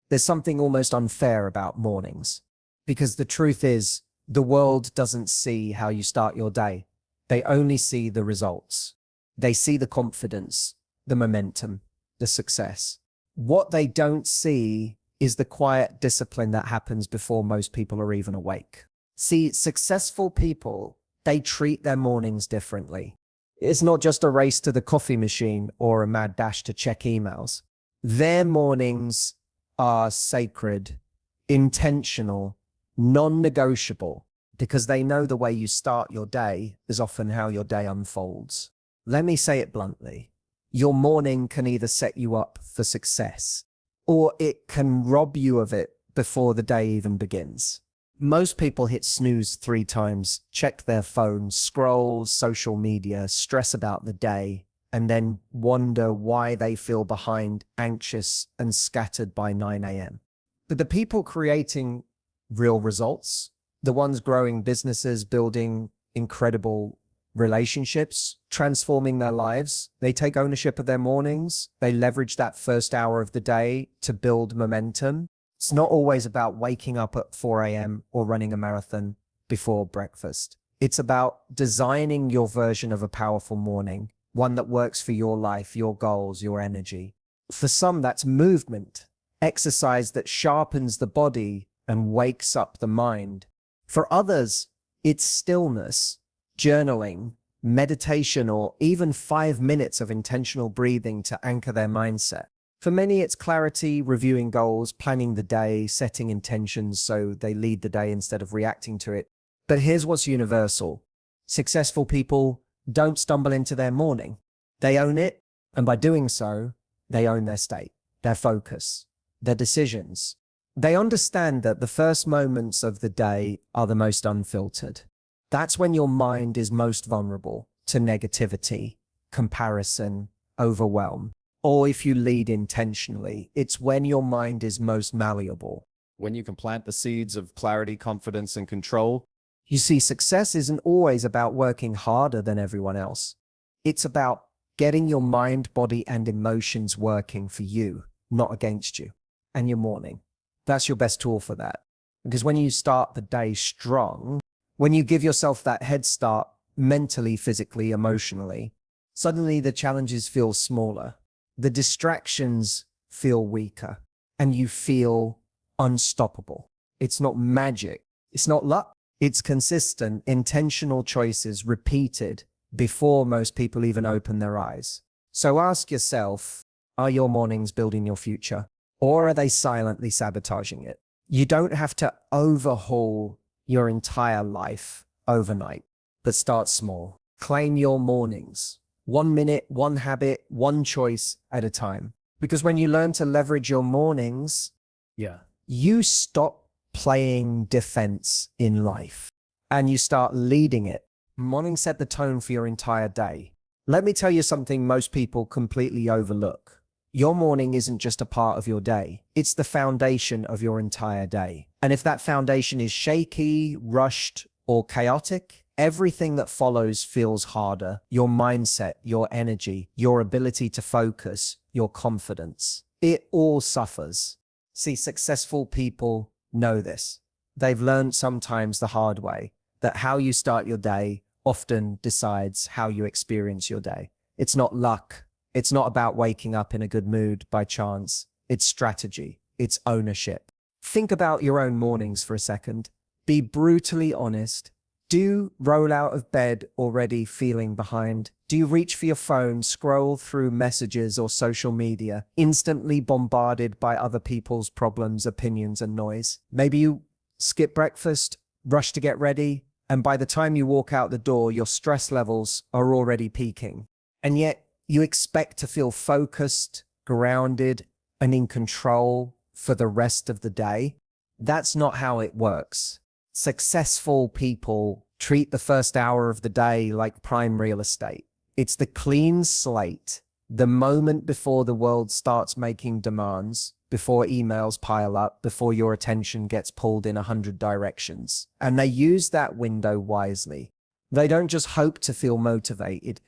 There's something almost unfair about mornings, because the truth is, the world doesn't see how you start your day. They only see the results. They see the confidence, the momentum, the success. What they don't see is the quiet discipline that happens before most people are even awake. See, successful people, they treat their mornings differently. It's not just a race to the coffee machine or a mad dash to check emails. Their mornings are sacred, intentional, non-negotiable, because they know the way you start your day is often how your day unfolds. Let me say it bluntly. Your morning can either set you up for success, or it can rob you of it before the day even begins. Most people hit snooze 3 times, check their phone, scroll social media, stress about the day, and then wonder why they feel behind, anxious, and scattered by 9 a.m. But the people creating real results, the ones growing businesses, building incredible relationships, transforming their lives, they take ownership of their mornings. They leverage that first hour of the day to build momentum. It's not always about waking up at 4 a.m. or running a marathon before breakfast. It's about designing your version of a powerful morning, one that works for your life, your goals, your energy. For some, that's movement, exercise that sharpens the body and wakes up the mind. For others, it's stillness, journaling, meditation, or even 5 minutes of intentional breathing to anchor their mindset. For many, it's clarity, reviewing goals, planning the day, setting intentions so they lead the day instead of reacting to it. But here's what's universal. Successful people don't stumble into their morning. They own it, and by doing so, they own their state, their focus, their decisions. They understand that the first moments of the day are the most unfiltered. That's when your mind is most vulnerable to negativity, comparison, overwhelm. Or if you lead intentionally, it's when your mind is most malleable. When you can plant the seeds of clarity, confidence, and control. You see, success isn't always about working harder than everyone else. It's about getting your mind, body, and emotions working for you, not against you. And your morning. That's your best tool for that. Because when you start the day strong, when you give yourself that head start mentally, physically, emotionally, suddenly the challenges feel smaller. The distractions feel weaker, and you feel unstoppable. It's not magic. It's not luck. It's consistent, intentional choices repeated before most people even open their eyes. So ask yourself, are your mornings building your future, or are they silently sabotaging it? You don't have to overhaul your entire life overnight, but start small. Claim your mornings. 1 minute, 1 habit, 1 choice at a time. Because when you learn to leverage your mornings, you stop playing defense in life and you start leading it. Mornings set the tone for your entire day. Let me tell you something most people completely overlook. Your morning isn't just a part of your day. It's the foundation of your entire day. And if that foundation is shaky, rushed, or chaotic, everything that follows feels harder. Your mindset, your energy, your ability to focus, your confidence. It all suffers. See, successful people know this. They've learned sometimes the hard way that how you start your day often decides how you experience your day. It's not luck. It's not about waking up in a good mood by chance. It's strategy. It's ownership. Think about your own mornings for a second. Be brutally honest. Do you roll out of bed already feeling behind? Do you reach for your phone, scroll through messages or social media, instantly bombarded by other people's problems, opinions, and noise? Maybe you skip breakfast, rush to get ready, and by the time you walk out the door, your stress levels are already peaking. And yet, you expect to feel focused, grounded, and in control for the rest of the day. That's not how it works. Successful people treat the first hour of the day like prime real estate. It's the clean slate, the moment before the world starts making demands, before emails pile up, before your attention gets pulled in 100 directions. And they use that window wisely. They don't just hope to feel motivated.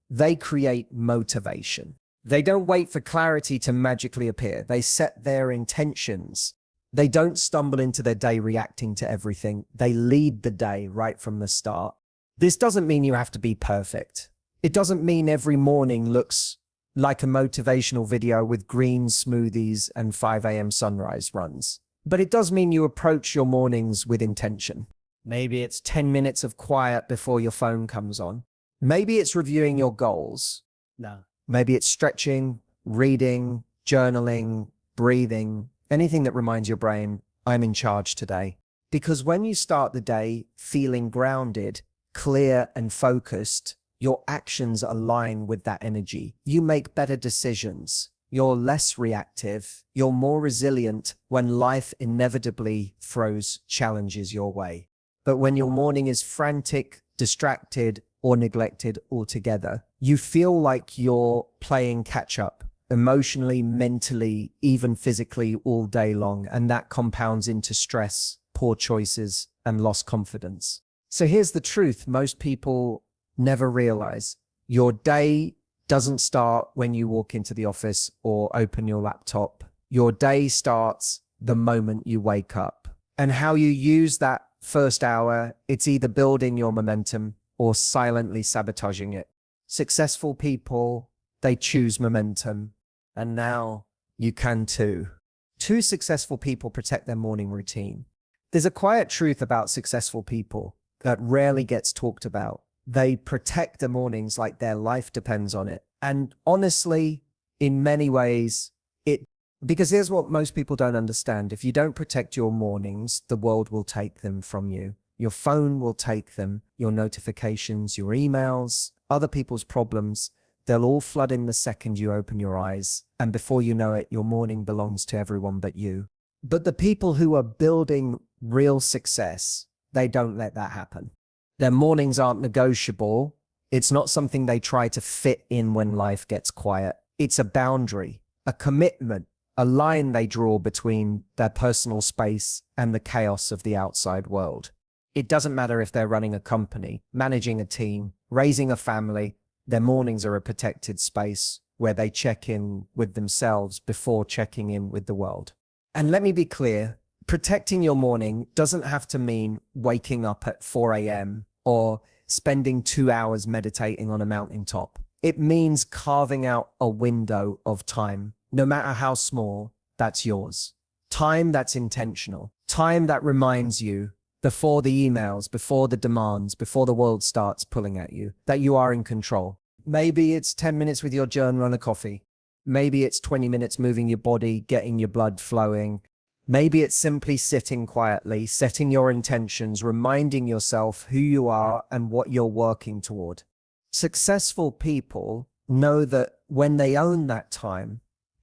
They create motivation. They don't wait for clarity to magically appear. They set their intentions. They don't stumble into their day reacting to everything. They lead the day right from the start. This doesn't mean you have to be perfect. It doesn't mean every morning looks like a motivational video with green smoothies and 5 a.m. sunrise runs. But it does mean you approach your mornings with intention. Maybe it's 10 minutes of quiet before your phone comes on. Maybe it's reviewing your goals. No. Maybe it's stretching, reading, journaling, breathing, anything that reminds your brain, I'm in charge today. Because when you start the day feeling grounded, clear, and focused, your actions align with that energy. You make better decisions. You're less reactive. You're more resilient when life inevitably throws challenges your way. But when your morning is frantic, distracted, or neglected altogether, you feel like you're playing catch up emotionally, mentally, even physically all day long. And that compounds into stress, poor choices, and lost confidence. So here's the truth most people never realize. Your day doesn't start when you walk into the office or open your laptop. Your day starts the moment you wake up. And how you use that first hour, it's either building your momentum or silently sabotaging it. Successful people, they choose momentum. And now you can too. Two successful people protect their morning routine. There's a quiet truth about successful people that rarely gets talked about. They protect their mornings like their life depends on it. And honestly, in many ways, because here's what most people don't understand. If you don't protect your mornings, the world will take them from you. Your phone will take them, your notifications, your emails, other people's problems. They'll all flood in the second you open your eyes. And before you know it, your morning belongs to everyone but you. But the people who are building real success, they don't let that happen. Their mornings aren't negotiable. It's not something they try to fit in when life gets quiet. It's a boundary, a commitment, a line they draw between their personal space and the chaos of the outside world. It doesn't matter if they're running a company, managing a team, raising a family, their mornings are a protected space where they check in with themselves before checking in with the world. And let me be clear, protecting your morning doesn't have to mean waking up at 4 a.m. or spending 2 hours meditating on a mountaintop. It means carving out a window of time, no matter how small, that's yours. Time that's intentional. Time that reminds you before the emails, before the demands, before the world starts pulling at you, that you are in control. Maybe it's 10 minutes with your journal and a coffee. Maybe it's 20 minutes moving your body, getting your blood flowing. Maybe it's simply sitting quietly, setting your intentions, reminding yourself who you are and what you're working toward. Successful people know that when they own that time,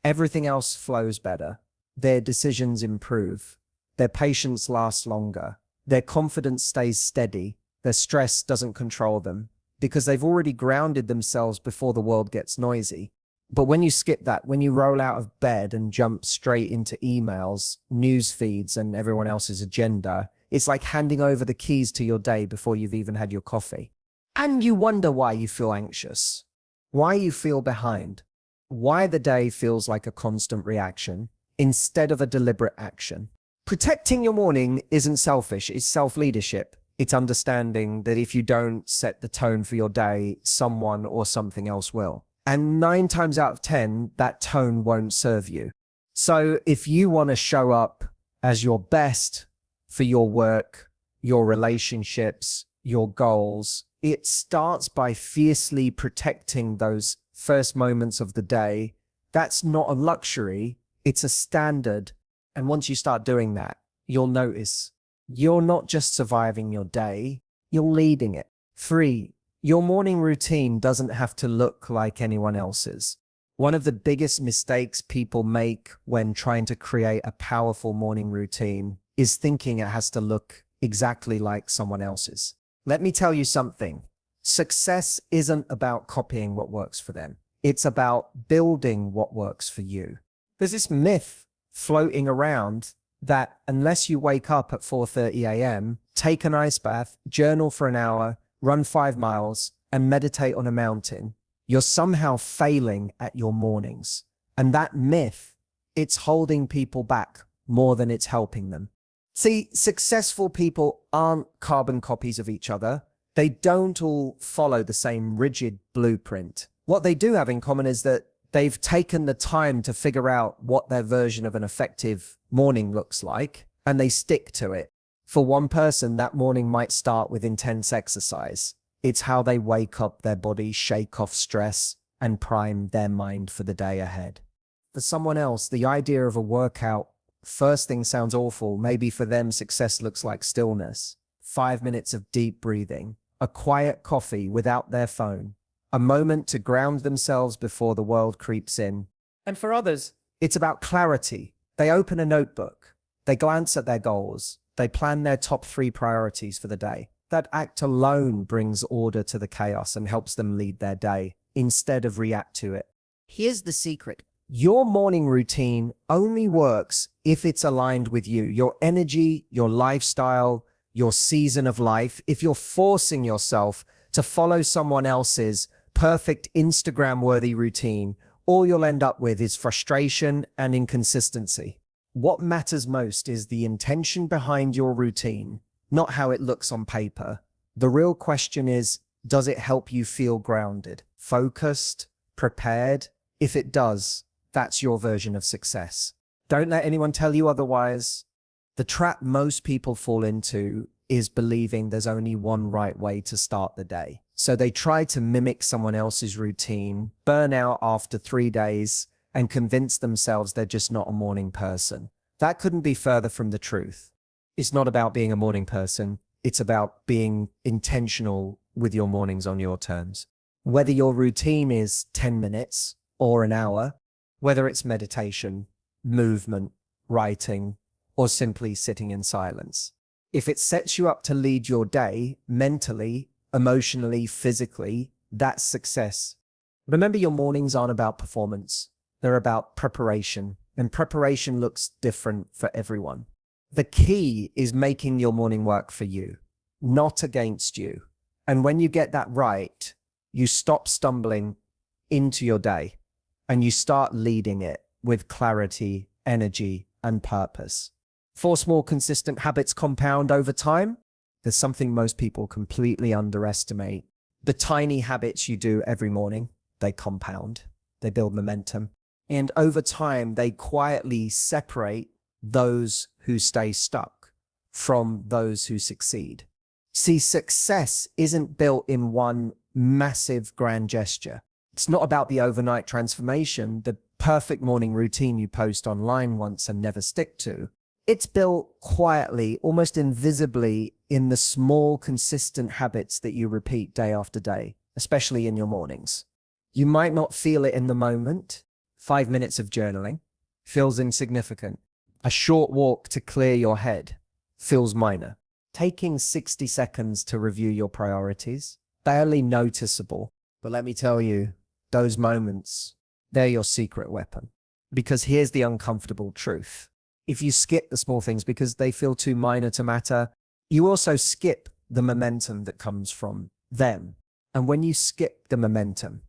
everything else flows better. Their decisions improve. Their patience lasts longer. Their confidence stays steady. Their stress doesn't control them because they've already grounded themselves before the world gets noisy. But when you skip that, when you roll out of bed and jump straight into emails, news feeds, and everyone else's agenda, it's like handing over the keys to your day before you've even had your coffee. And you wonder why you feel anxious, why you feel behind, why the day feels like a constant reaction instead of a deliberate action. Protecting your morning isn't selfish, it's self-leadership. It's understanding that if you don't set the tone for your day, someone or something else will. And 9 times out of 10, that tone won't serve you. So if you want to show up as your best for your work, your relationships, your goals, it starts by fiercely protecting those first moments of the day. That's not a luxury, it's a standard. And once you start doing that, you'll notice you're not just surviving your day, you're leading it. 3. Your morning routine doesn't have to look like anyone else's. One of the biggest mistakes people make when trying to create a powerful morning routine is thinking it has to look exactly like someone else's. Let me tell you something. Success isn't about copying what works for them. It's about building what works for you. There's this myth floating around that unless you wake up at 4:30 a.m., take an ice bath, journal for an hour, run 5 miles, and meditate on a mountain, You're somehow failing at your mornings. And that myth, it's holding people back more than it's helping them. See, successful people aren't carbon copies of each other. They don't all follow the same rigid blueprint. What they do have in common is that they've taken the time to figure out what their version of an effective morning looks like, and they stick to it. For one person, that morning might start with intense exercise. It's how they wake up their body, shake off stress, and prime their mind for the day ahead. For someone else, the idea of a workout first thing sounds awful. Maybe for them, success looks like stillness, 5 minutes of deep breathing, a quiet coffee without their phone, a moment to ground themselves before the world creeps in. And for others, it's about clarity. They open a notebook, they glance at their goals, they plan their top 3 priorities for the day. That act alone brings order to the chaos and helps them lead their day instead of react to it. Here's the secret. Your morning routine only works if it's aligned with you, your energy, your lifestyle, your season of life. If you're forcing yourself to follow someone else's perfect Instagram-worthy routine, all you'll end up with is frustration and inconsistency. What matters most is the intention behind your routine, not how it looks on paper. The real question is, does it help you feel grounded, focused, prepared? If it does, that's your version of success. Don't let anyone tell you otherwise. The trap most people fall into is believing there's only one right way to start the day. So they try to mimic someone else's routine, burn out after 3 days, and convince themselves they're just not a morning person. That couldn't be further from the truth. It's not about being a morning person. It's about being intentional with your mornings on your terms. Whether your routine is 10 minutes or an hour, whether it's meditation, movement, writing, or simply sitting in silence. If it sets you up to lead your day mentally, emotionally, physically, that's success. Remember, your mornings aren't about performance. They're about preparation, and preparation looks different for everyone. The key is making your morning work for you, not against you. And when you get that right, you stop stumbling into your day and you start leading it with clarity, energy, and purpose. 4 small, consistent habits compound over time. There's something most people completely underestimate. The tiny habits you do every morning, they compound, they build momentum. And over time, they quietly separate those who stay stuck from those who succeed. See, success isn't built in one massive grand gesture. It's not about the overnight transformation, the perfect morning routine you post online once and never stick to. It's built quietly, almost invisibly, in the small, consistent habits that you repeat day after day, especially in your mornings. You might not feel it in the moment. 5 minutes of journaling feels insignificant. A short walk to clear your head feels minor. Taking 60 seconds to review your priorities, barely noticeable. But let me tell you, those moments, they're your secret weapon. Because here's the uncomfortable truth. If you skip the small things because they feel too minor to matter, you also skip the momentum that comes from them. And when you skip the momentum,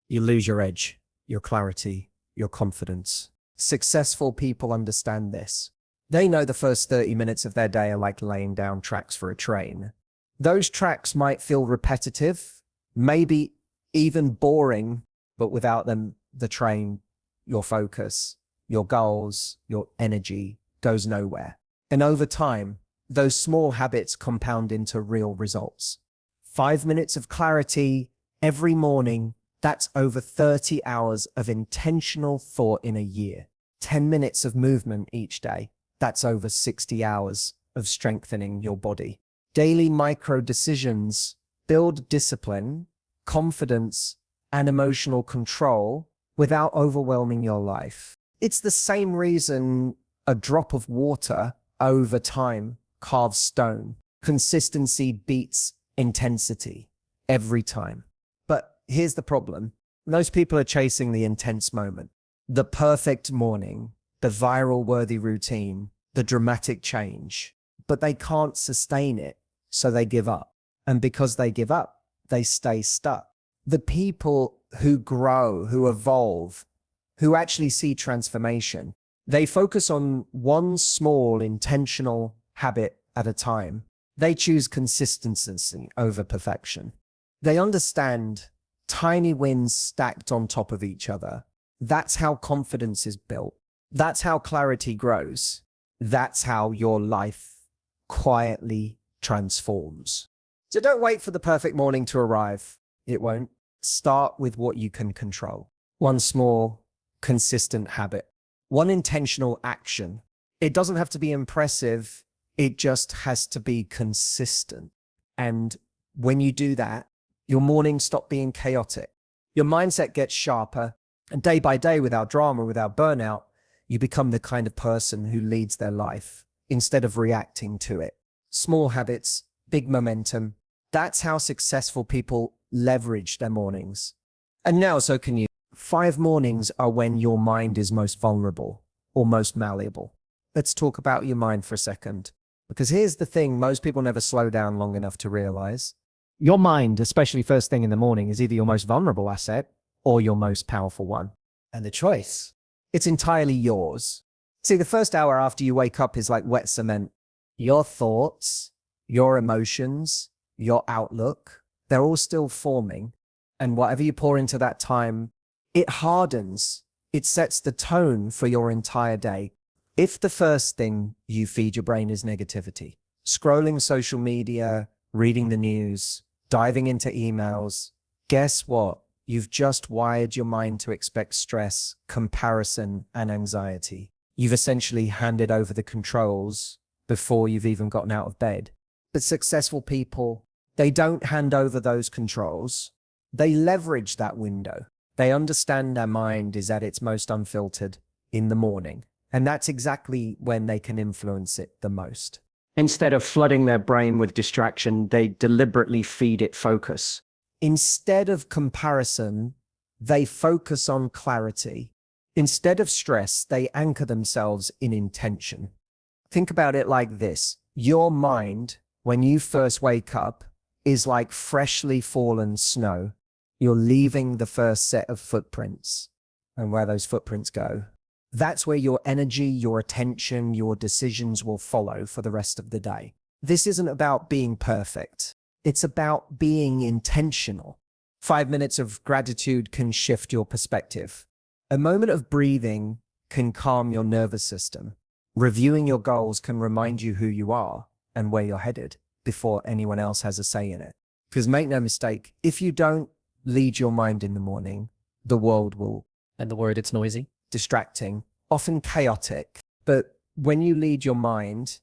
you lose your edge, your clarity, your confidence. Successful people understand this. They know the first 30 minutes of their day are like laying down tracks for a train. Those tracks might feel repetitive, maybe even boring, but without them, the train, your focus, your goals, your energy goes nowhere. And over time, those small habits compound into real results. 5 minutes of clarity every morning, that's over 30 hours of intentional thought in a year. 10 minutes of movement each day, that's over 60 hours of strengthening your body. Daily micro decisions build discipline, confidence, and emotional control without overwhelming your life. It's the same reason a drop of water over time carves stone. Consistency beats intensity every time. But here's the problem. Most people are chasing the intense moment, the perfect morning, the viral worthy routine, the dramatic change, but they can't sustain it, so they give up. And because they give up, they stay stuck. The people who grow, who evolve, who actually see transformation, they focus on one small intentional habit at a time. They choose consistency over perfection. They understand tiny wins stacked on top of each other. That's how confidence is built. That's how clarity grows. That's how your life quietly transforms. So don't wait for the perfect morning to arrive. It won't. Start with what you can control. One small, consistent habit. One intentional action. It doesn't have to be impressive. It just has to be consistent. And when you do that, your mornings stop being chaotic. Your mindset gets sharper. And day by day, without drama, without burnout, you become the kind of person who leads their life instead of reacting to it. Small habits, big momentum. That's how successful people leverage their mornings. And now, so can you. 5 mornings are when your mind is most vulnerable or most malleable. Let's talk about your mind for a second. Because here's the thing most people never slow down long enough to realize. Your mind, especially first thing in the morning, is either your most vulnerable asset or your most powerful one. And the choice, it's entirely yours. See, the first hour after you wake up is like wet cement. Your thoughts, your emotions, your outlook, they're all still forming. And whatever you pour into that time, it hardens. It sets the tone for your entire day. If the first thing you feed your brain is negativity, scrolling social media, reading the news, diving into emails, guess what? You've just wired your mind to expect stress, comparison, and anxiety. You've essentially handed over the controls before you've even gotten out of bed. But successful people, they don't hand over those controls. They leverage that window. They understand their mind is at its most unfiltered in the morning. And that's exactly when they can influence it the most. Instead of flooding their brain with distraction, they deliberately feed it focus. Instead of comparison, they focus on clarity. Instead of stress, they anchor themselves in intention. Think about it like this. Your mind, when you first wake up, is like freshly fallen snow. You're leaving the first set of footprints. And where those footprints go, that's where your energy, your attention, your decisions will follow for the rest of the day. This isn't about being perfect. It's about being intentional. 5 minutes of gratitude can shift your perspective. A moment of breathing can calm your nervous system. Reviewing your goals can remind you who you are and where you're headed before anyone else has a say in it. Because make no mistake, if you don't lead your mind in the morning, the world will. And the word, it's noisy. Distracting, often chaotic. But when you lead your mind,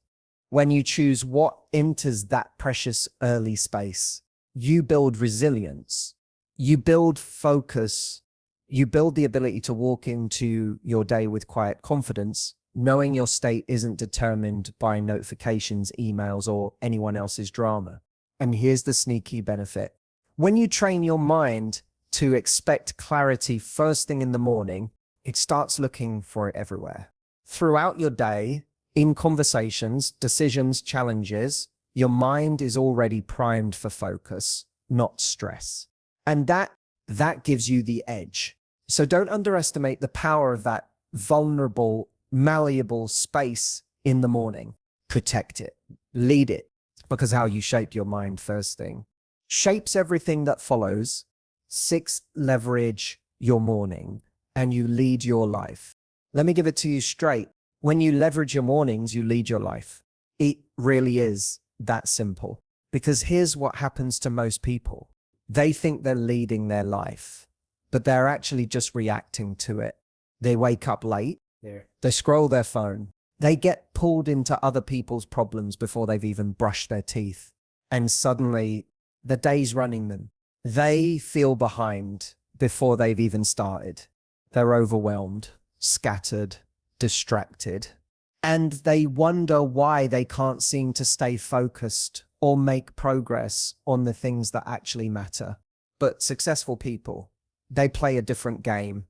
when you choose what enters that precious early space, you build resilience, you build focus, you build the ability to walk into your day with quiet confidence, knowing your state isn't determined by notifications, emails, or anyone else's drama. And here's the sneaky benefit. When you train your mind to expect clarity first thing in the morning, it starts looking for it everywhere. Throughout your day, in conversations, decisions, challenges, your mind is already primed for focus, not stress. And that gives you the edge. So don't underestimate the power of that vulnerable, malleable space in the morning. Protect it, lead it, because how you shaped your mind first thing shapes everything that follows. 6, leverage your morning and you lead your life. Let me give it to you straight. When you leverage your mornings, you lead your life. It really is that simple. Because here's what happens to most people. They think they're leading their life, but they're actually just reacting to it. They wake up late. They scroll their phone. They get pulled into other people's problems before they've even brushed their teeth. And suddenly, the day's running them. They feel behind before they've even started. They're overwhelmed, scattered, distracted, and they wonder why they can't seem to stay focused or make progress on the things that actually matter. But successful people, they play a different game.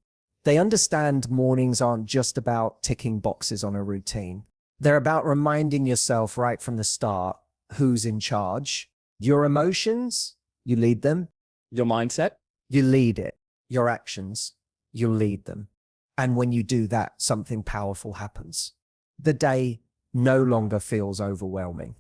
They understand mornings aren't just about ticking boxes on a routine. They're about reminding yourself right from the start who's in charge. Your emotions, you lead them. Your mindset, You lead it. Your actions, you lead them. And when you do that, something powerful happens. The day no longer feels overwhelming.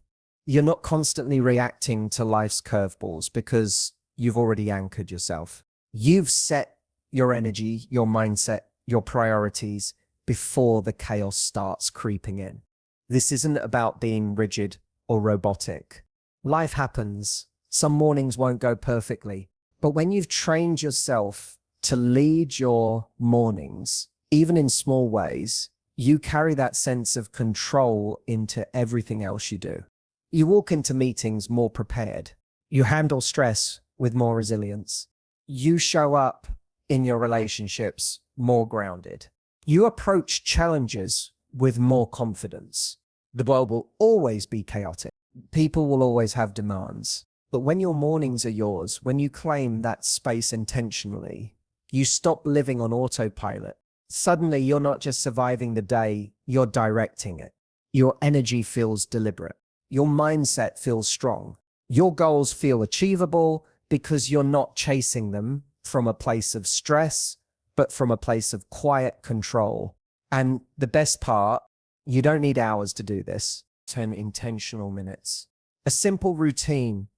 You're not constantly reacting to life's curveballs because you've already anchored yourself. You've set your energy, your mindset, your priorities before the chaos starts creeping in. This isn't about being rigid or robotic. Life happens. Some mornings won't go perfectly. But when you've trained yourself to lead your mornings, even in small ways, you carry that sense of control into everything else you do. You walk into meetings more prepared. You handle stress with more resilience. You show up in your relationships more grounded. You approach challenges with more confidence. The world will always be chaotic. People will always have demands. But when your mornings are yours, when you claim that space intentionally, you stop living on autopilot. Suddenly, you're not just surviving the day, you're directing it. Your energy feels deliberate. Your mindset feels strong. Your goals feel achievable because you're not chasing them from a place of stress, but from a place of quiet control. And the best part, you don't need hours to do this. 10 intentional minutes. A simple routine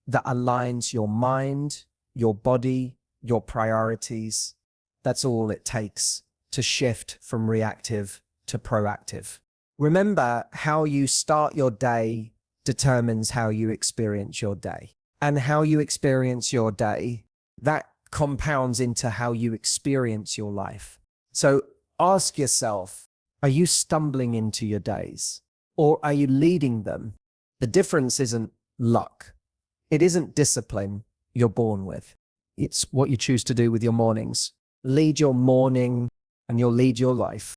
that aligns your mind, your body, your priorities. That's all it takes to shift from reactive to proactive. Remember, how you start your day determines how you experience your day. And how you experience your day, that compounds into how you experience your life. So ask yourself, are you stumbling into your days? Or are you leading them? The difference isn't luck. It isn't discipline you're born with. It's what you choose to do with your mornings. Lead your morning and you'll lead your life.